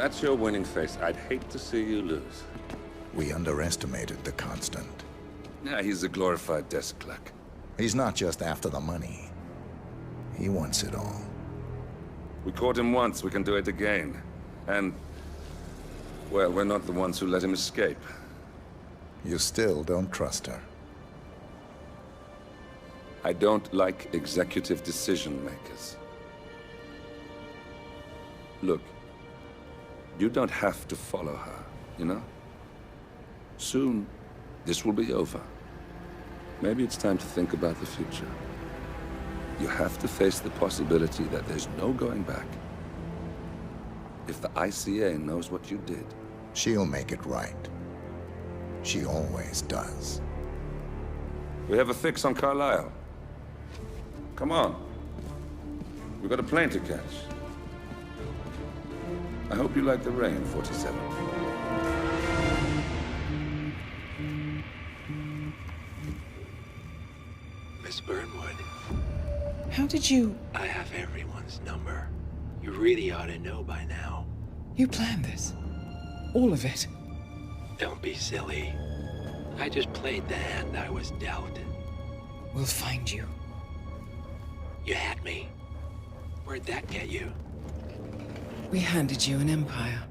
that's your winning face, I'd hate to see you lose. We underestimated the Constant. Yeah, he's a glorified desk clerk. He's not just after the money. He wants it all. We caught him once, we can do it again. And, well, we're not the ones who let him escape. You still don't trust her. I don't like executive decision makers. Look, you don't have to follow her, you know? Soon, this will be over. Maybe it's time to think about the future. You have to face the possibility that there's no going back. If the ICA knows what you did... She'll make it right. She always does. We have a fix on Carlisle. Come on. We've got a plane to catch. I hope you like the rain, 47. Miss Burnwood. How did you... I have everyone's number. You really ought to know by now. You planned this? All of it? Don't be silly. I just played the hand I was dealt. We'll find you. You had me. Where'd that get you? We handed you an empire.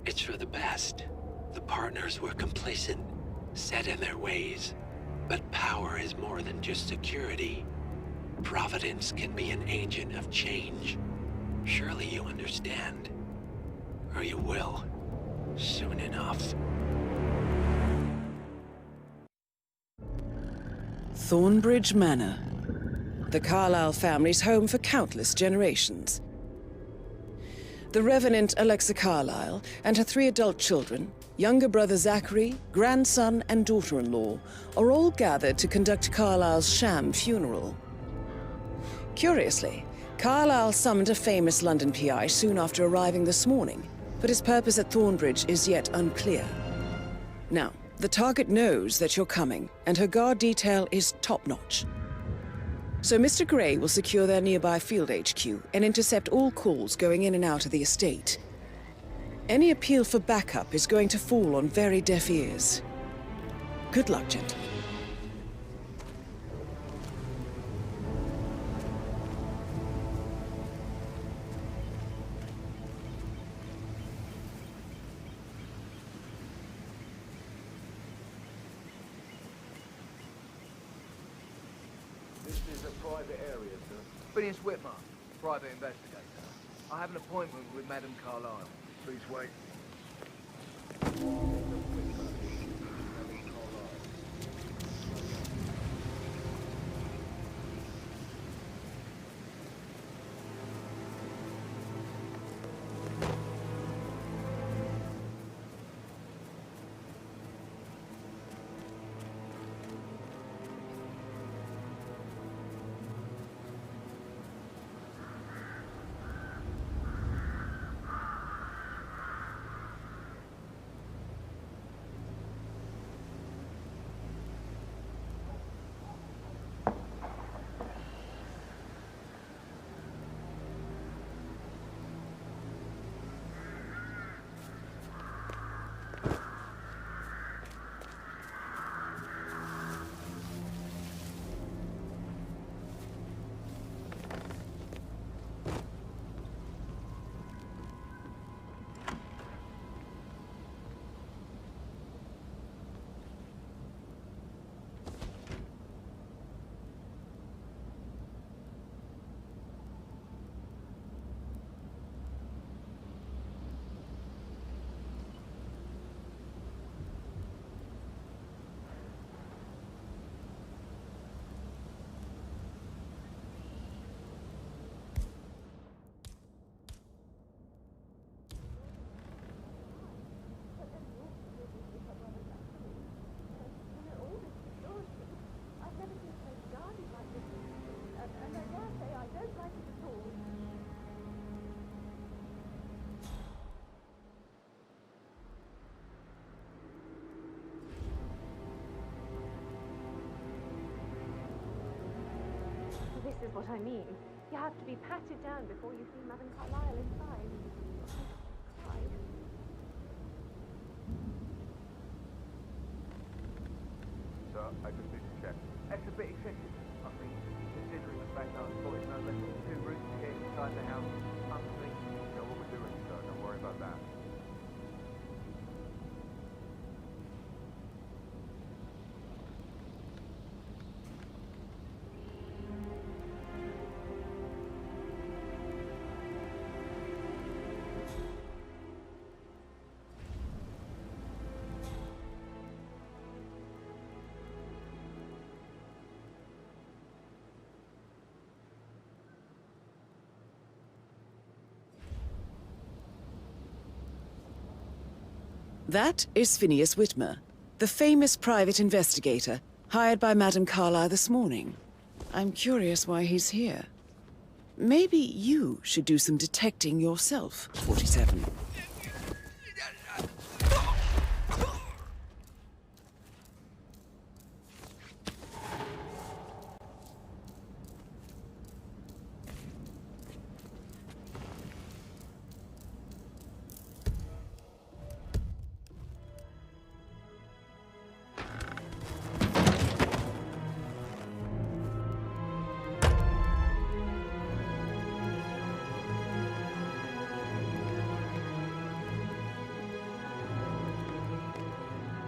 It's for the best. The partners were complacent, set in their ways. But power is more than just security. Providence can be an agent of change. Surely you understand. Or you will. Soon enough. Thornbridge Manor. The Carlisle family's home for countless generations. The Revenant Alexa Carlisle and her 3 adult children, younger brother Zachary, grandson and daughter-in-law, are all gathered to conduct Carlisle's sham funeral. Curiously, Carlisle summoned a famous London PI soon after arriving this morning, but his purpose at Thornbridge is yet unclear. Now, the target knows that you're coming, and her guard detail is top-notch. So Mr. Gray will secure their nearby field HQ and intercept all calls going in and out of the estate. Any appeal for backup is going to fall on very deaf ears. Good luck, gentlemen. This is a private area, sir. Phineas Whitman, private investigator. I have an appointment with Madame Carlisle. Please wait. This is what I mean. You have to be patted down before you see Madame Carlisle inside. Right. I just need to check. That's a bit excessive, I think, considering the fact that I spotted no less than 2 routes to get inside the house. Honestly, you know what we're doing, so don't worry about that. That is Phineas Whitmer, the famous private investigator hired by Madame Carlyle this morning. I'm curious why he's here. Maybe you should do some detecting yourself, 47.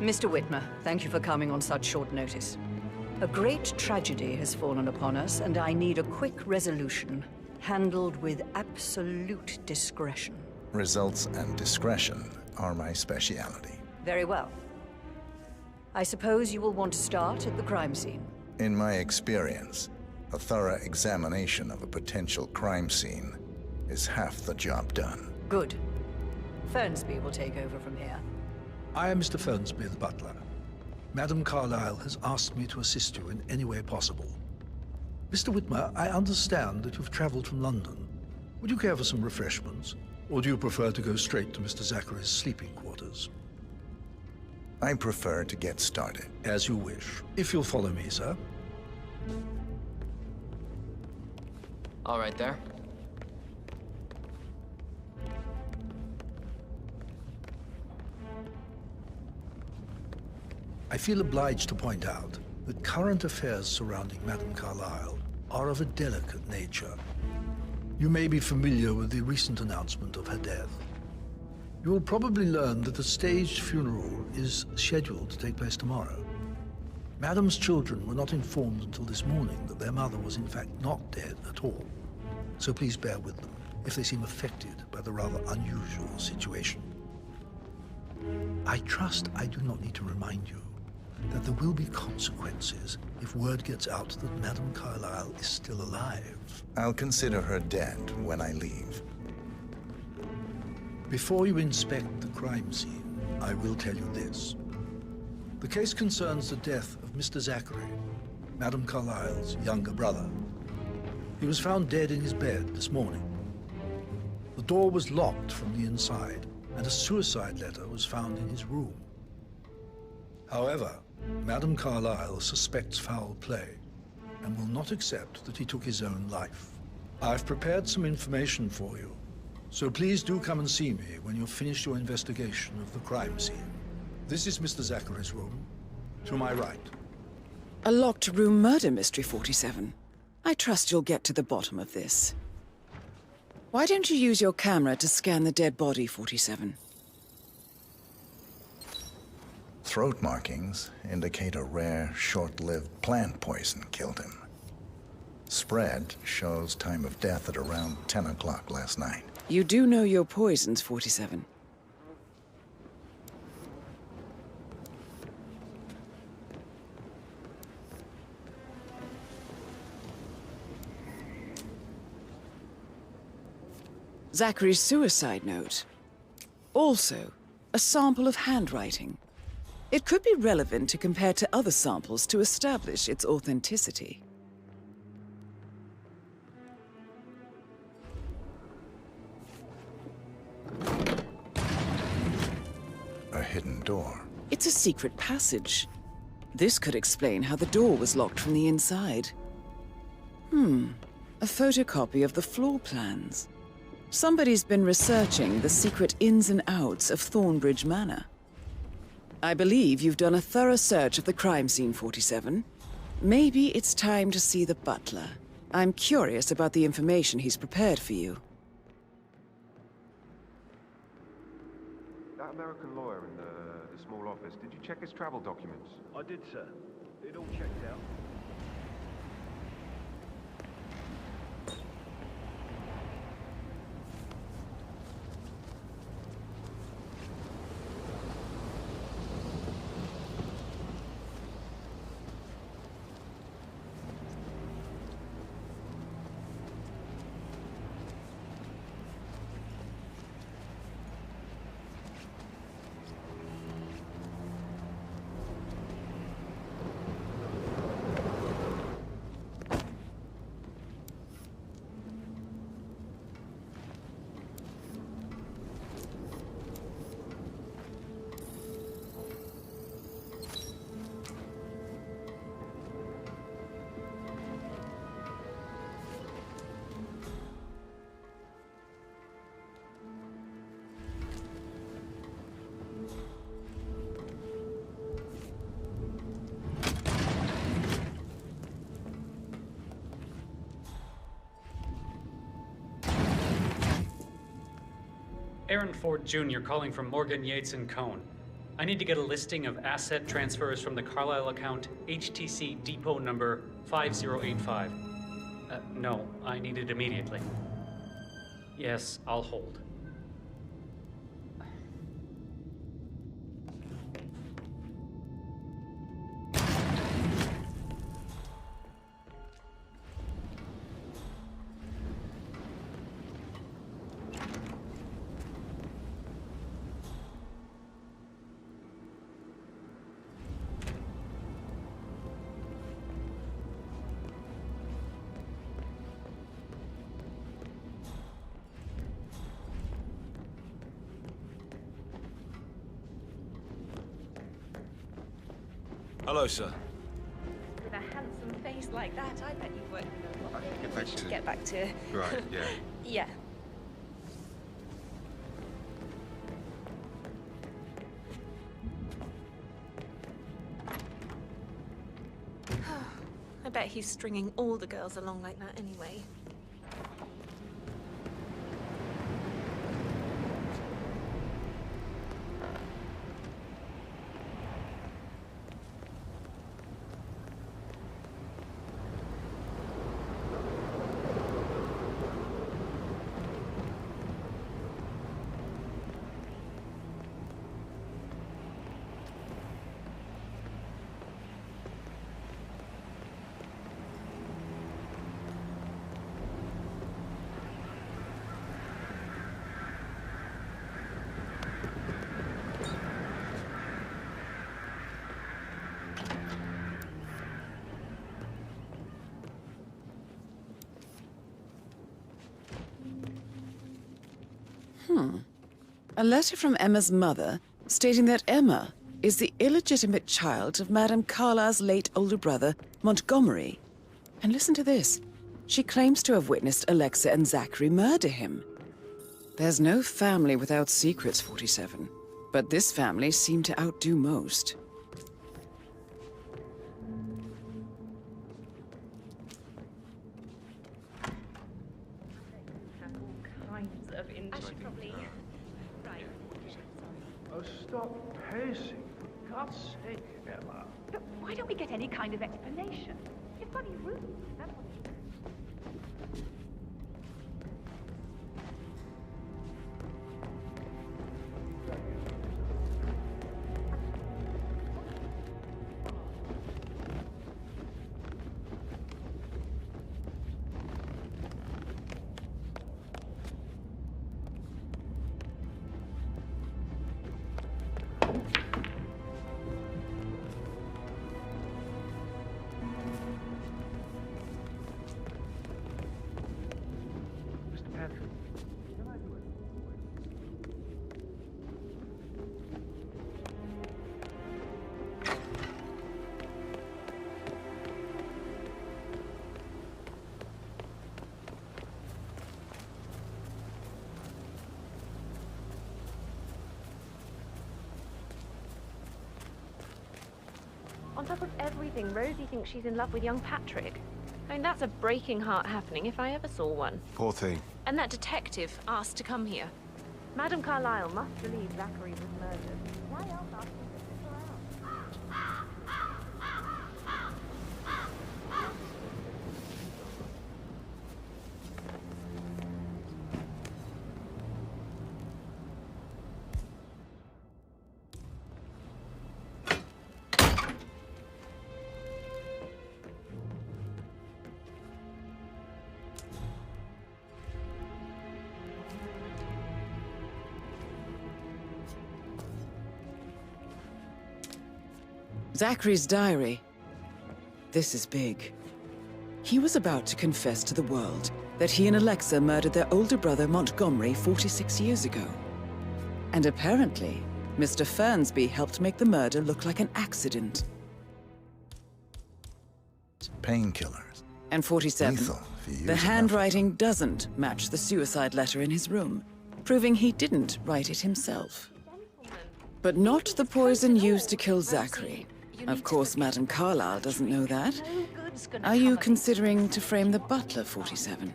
Mr. Whitmer, thank you for coming on such short notice. A great tragedy has fallen upon us, and I need a quick resolution, handled with absolute discretion. Results and discretion are my speciality. Very well. I suppose you will want to start at the crime scene. In my experience, a thorough examination of a potential crime scene is half the job done. Good. Fernsby will take over from here. I am Mr. Fernsby, the butler. Madame Carlyle has asked me to assist you in any way possible. Mr. Whitmer, I understand that you've traveled from London. Would you care for some refreshments? Or do you prefer to go straight to Mr. Zachary's sleeping quarters? I prefer to get started. As you wish. If you'll follow me, sir. All right there. I feel obliged to point out that current affairs surrounding Madame Carlyle are of a delicate nature. You may be familiar with the recent announcement of her death. You will probably learn that the staged funeral is scheduled to take place tomorrow. Madame's children were not informed until this morning that their mother was in fact not dead at all. So please bear with them if they seem affected by the rather unusual situation. I trust I do not need to remind you that there will be consequences if word gets out that Madame Carlyle is still alive. I'll consider her dead when I leave. Before you inspect the crime scene, I will tell you this. The case concerns the death of Mr. Zachary, Madame Carlyle's younger brother. He was found dead in his bed this morning. The door was locked from the inside, and a suicide letter was found in his room. However, Madame Carlyle suspects foul play and will not accept that he took his own life. I've prepared some information for you, so please do come and see me when you've finished your investigation of the crime scene. This is Mr. Zachary's room, to my right. A locked room murder mystery, 47. I trust you'll get to the bottom of this. Why don't you use your camera to scan the dead body, 47? Throat markings indicate a rare, short-lived plant poison killed him. Spread shows time of death at around 10 o'clock last night. You do know your poisons, 47. Zachary's suicide note. Also, a sample of handwriting. It could be relevant to compare to other samples to establish its authenticity. A hidden door. It's a secret passage. This could explain how the door was locked from the inside. A photocopy of the floor plans. Somebody's been researching the secret ins and outs of Thornbridge Manor. I believe you've done a thorough search of the crime scene, 47. Maybe it's time to see the butler. I'm curious about the information he's prepared for you. That American lawyer in the small office, did you check his travel documents? I did, sir. It all checked out. Aaron Ford Jr. calling from Morgan, Yates & Cohn. I need to get a listing of asset transfers from the Carlisle account HTC depot number 5085. No, I need it immediately. Yes, I'll hold. Hello, sir. With a handsome face like that, I bet you've worked with a lot. Get back to... Get back to... Right, yeah. Yeah. I bet he's stringing all the girls along like that anyway. A letter from Emma's mother stating that Emma is the illegitimate child of Madame Carlisle's late older brother, Montgomery. And listen to this. She claims to have witnessed Alexa and Zachary murder him. There's no family without secrets, 47. But this family seemed to outdo most. Oh, stop pacing, for God's sake, Emma. But why don't we get any kind of explanation? It's bloody rude. That's what... On top of everything, Rosie thinks she's in love with young Patrick. I mean, that's a breaking heart happening if I ever saw one. Poor thing. And that detective asked to come here. Madam Carlyle must believe Zachary was murdered. Why else ask him to stick around? Zachary's diary. This is big. He was about to confess to the world that he and Alexa murdered their older brother Montgomery 46 years ago. And apparently, Mr. Fernsby helped make the murder look like an accident. Painkillers. And 47. Lethal if you use The enough. handwriting doesn't match the suicide letter in his room, proving he didn't write it himself. But not the poison used to kill Zachary. Of course, Madame Carlyle doesn't know that. Are you considering to frame the butler, 47?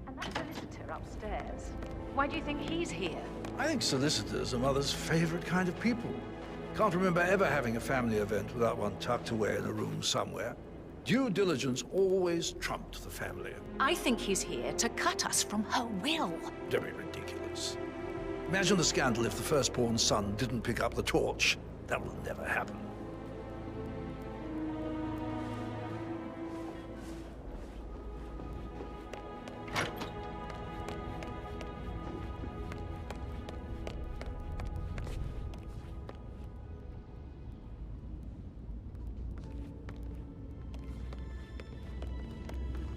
And that solicitor upstairs. Why do you think he's here? I think solicitors are Mother's favorite kind of people. Can't remember ever having a family event without one tucked away in a room somewhere. Due diligence always trumped the family. I think he's here to cut us from her will. Very ridiculous. Imagine the scandal if the firstborn son didn't pick up the torch. That will never happen.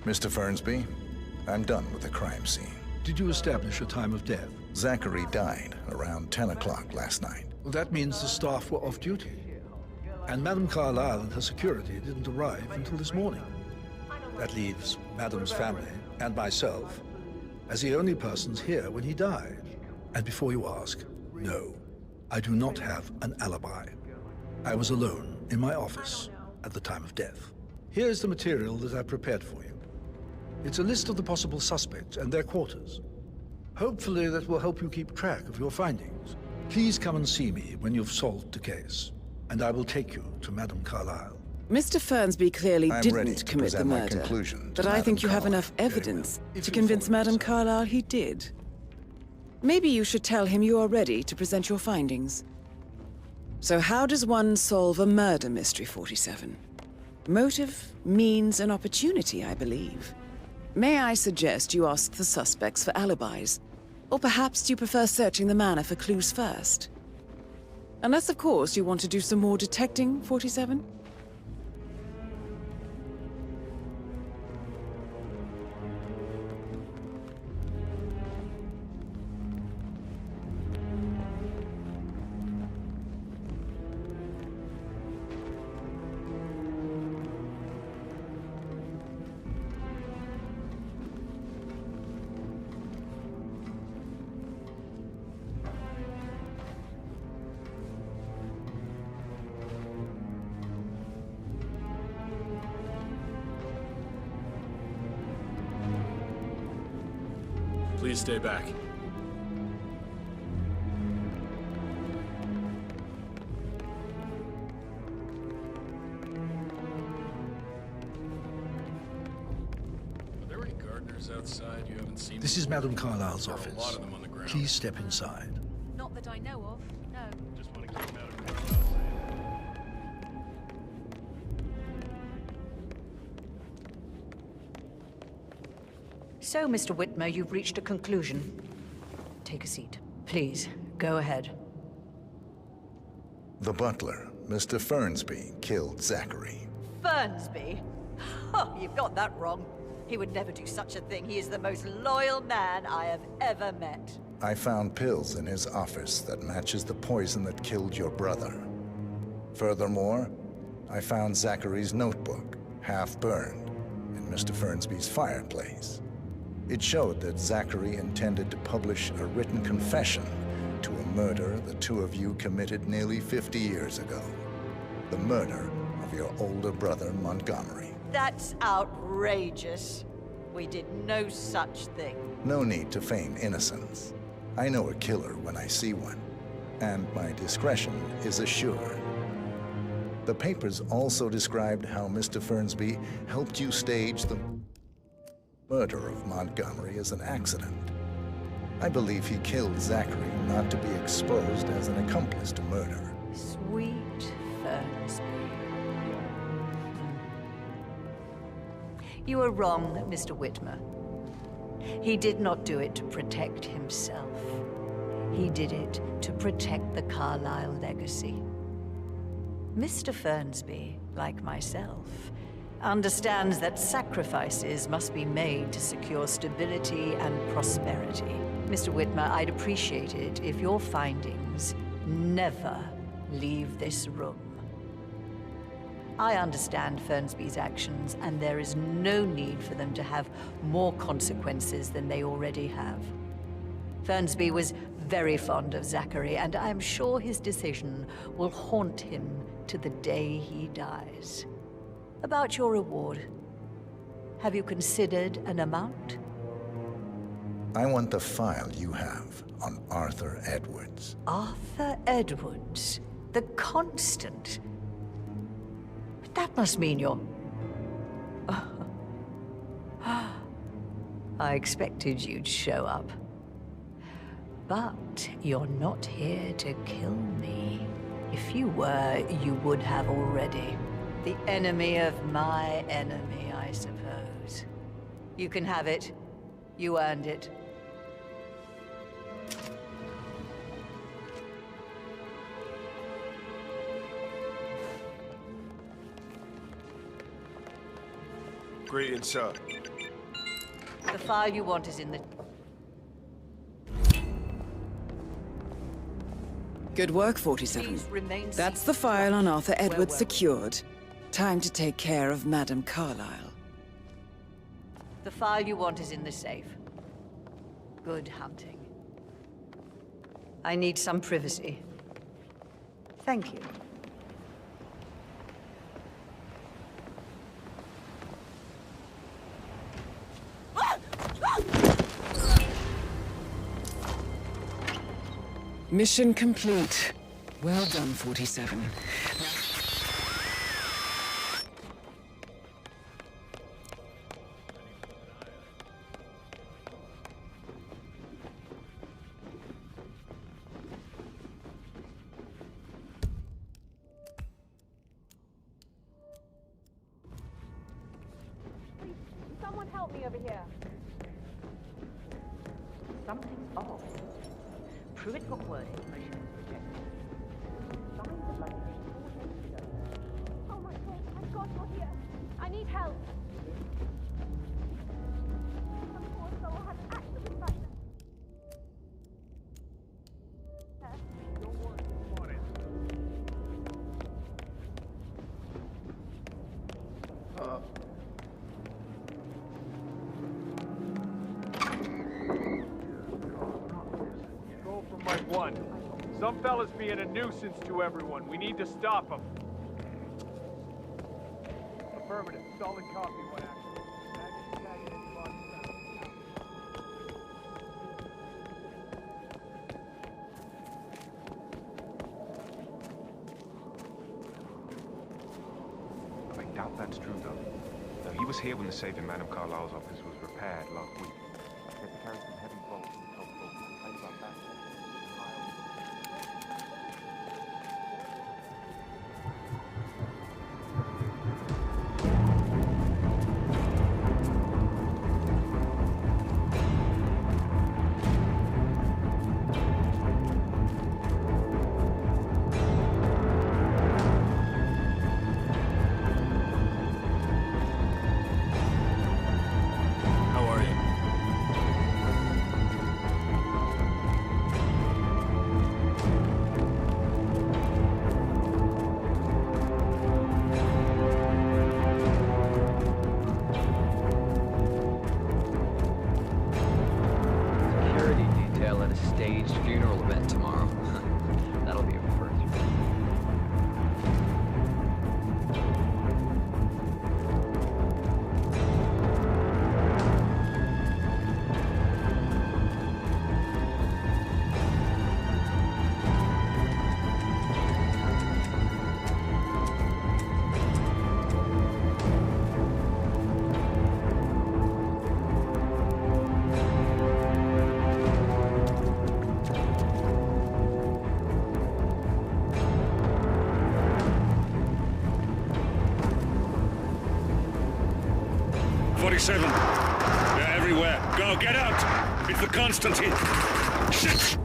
Mr. Fernsby, I'm done with the crime scene. Did you establish a time of death? Zachary died around 10 o'clock last night. Well, that means the staff were off duty. And Madame Carlyle and her security didn't arrive until this morning. That leaves Madame's family and myself as the only persons here when he died. And before you ask, no, I do not have an alibi. I was alone in my office at the time of death. Here's the material that I prepared for you. It's a list of the possible suspects and their quarters. Hopefully that will help you keep track of your findings. Please come and see me when you've solved the case, and I will take you to Madame Carlyle. Mr. Fernsby clearly I'm ready didn't to commit the present my murder, conclusion to but I Madame think you have Carlyle. enough evidence If to you convince follow Madame yourself. Carlyle he did. Maybe you should tell him you are ready to present your findings. So how does one solve a murder mystery, 47? Motive, means, and opportunity, I believe. May I suggest you ask the suspects for alibis? Or perhaps you prefer searching the manor for clues first? Unless, of course, you want to do some more detecting, 47? Please stay back. Are there any gardeners outside you haven't seen? This is Madame Carlyle's There are a office. lot of them on the ground. Please step inside. Not that I know of, no. Just want to keep them out of Carlisle's way. So, Mr. Whitmer, you've reached a conclusion. Take a seat. Please, go ahead. The butler, Mr. Fernsby, killed Zachary. Fernsby? Oh, you've got that wrong. He would never do such a thing. He is the most loyal man I have ever met. I found pills in his office that matches the poison that killed your brother. Furthermore, I found Zachary's notebook, half burned, in Mr. Fernsby's fireplace. It showed that Zachary intended to publish a written confession to a murder the two of you committed nearly 50 years ago. The murder of your older brother, Montgomery. That's outrageous. We did no such thing. No need to feign innocence. I know a killer when I see one, and my discretion is assured. The papers also described how Mr. Fernsby helped you stage the murder of Montgomery as an accident. I believe he killed Zachary not to be exposed as an accomplice to murder. Sweet Fernsby. You are wrong, Mr. Whitmer. He did not do it to protect himself. He did it to protect the Carlyle legacy. Mr. Fernsby, like myself, understands that sacrifices must be made to secure stability and prosperity. Mr. Whitmer, I'd appreciate it if your findings never leave this room. I understand Fernsby's actions, and there is no need for them to have more consequences than they already have. Fernsby was very fond of Zachary, and I'm sure his decision will haunt him to the day he dies. About your reward, have you considered an amount? I want the file you have on Arthur Edwards. Arthur Edwards, the Constant. But that must mean you're... I expected you'd show up. But you're not here to kill me. If you were, you would have already. The enemy of my enemy, I suppose. You can have it. You earned it. Greetings, sir. The file you want is in the... Good work, 47. That's the file on Arthur Edwards secured. Time to take care of Madame Carlyle. The file you want is in the safe. Good hunting. I need some privacy. Thank you. Mission complete. Well done, 47. Someone help me over here. Something's off. Pruitt got word information was rejected. Signs of life 4 days ago. Oh my god, thank God you're here. I need help. Some poor soul had an accident back there. Don't worry, come on in. Go from Mike 1. Some fella's being a nuisance to everyone. We need to stop him. Affirmative. Solid copy, one action. I doubt that's true, though. Now, he was here when the safe in Madame Carlyle's office was repaired last week. I had to carry some heavy bolts and help folks complain about that. 47. They're everywhere. Go, get out! It's the Constantine. Shit!